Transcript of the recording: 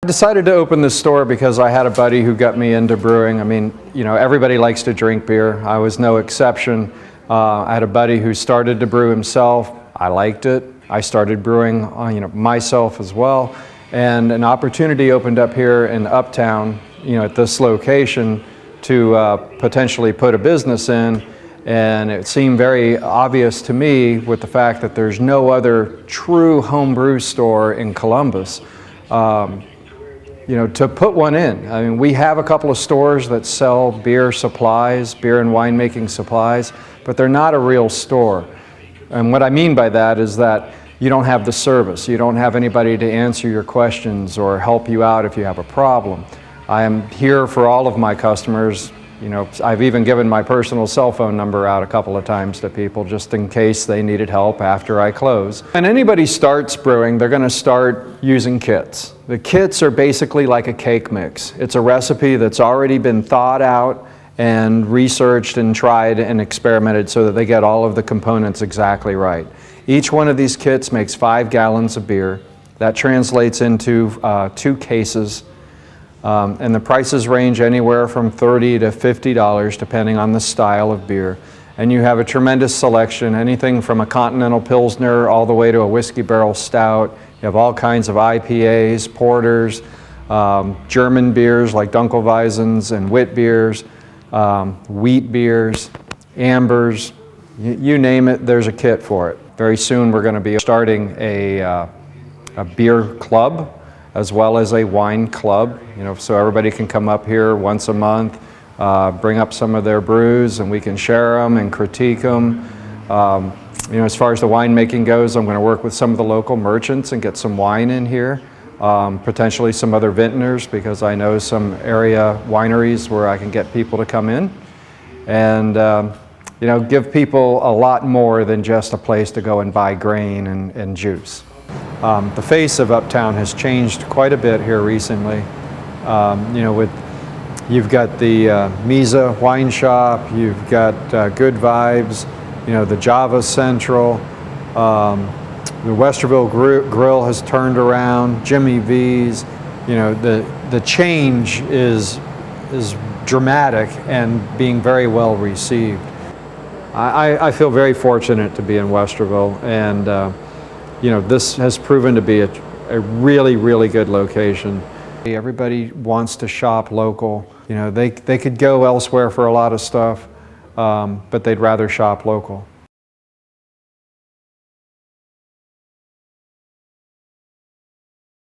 decided to open this store because I had a buddy who got me into brewing. I mean, you know, everybody likes to drink beer. I was no exception. I had a buddy who started to brew himself. I liked it. I started brewing, myself as well. And an opportunity opened up here in Uptown, at this location to potentially put a business in. And it seemed very obvious to me with the fact that there's no other true home brew store in Columbus. To put one in. I mean, we have a couple of stores that sell beer supplies, beer and winemaking supplies, but they're not a real store. And what I mean by that is that you don't have the service. You don't have anybody to answer your questions or help you out if you have a problem. I am here for all of my customers. I've even given my personal cell phone number out a couple of times to people just in case they needed help after I close. When anybody starts brewing, they're going to start using kits. The kits are basically like a cake mix. It's a recipe that's already been thought out and researched and tried and experimented so that they get all of the components exactly right. Each one of these kits makes 5 gallons of beer. That translates into 2 cases. And the prices range anywhere from $30 to $50 depending on the style of beer. And you have a tremendous selection, anything from a Continental Pilsner all the way to a whiskey barrel stout. You have all kinds of IPAs, porters, German beers like Dunkelweisens and wit beers, wheat beers, ambers, you name it, there's a kit for it. Very soon we're going to be starting a beer club as well as a wine club, so everybody can come up here once a month, bring up some of their brews, and we can share them and critique them. As far as the winemaking goes, I'm going to work with some of the local merchants and get some wine in here, potentially some other vintners, because I know some area wineries where I can get people to come in and give people a lot more than just a place to go and buy grain and juice. The face of Uptown has changed quite a bit here recently. You've got the Misa wine shop, you've got Good Vibes, the Java Central, the Westerville Grill has turned around, Jimmy V's. The change is dramatic and being very well received. I feel very fortunate to be in Westerville, and this has proven to be a really, really good location. Everybody wants to shop local. They could go elsewhere for a lot of stuff, but they'd rather shop local.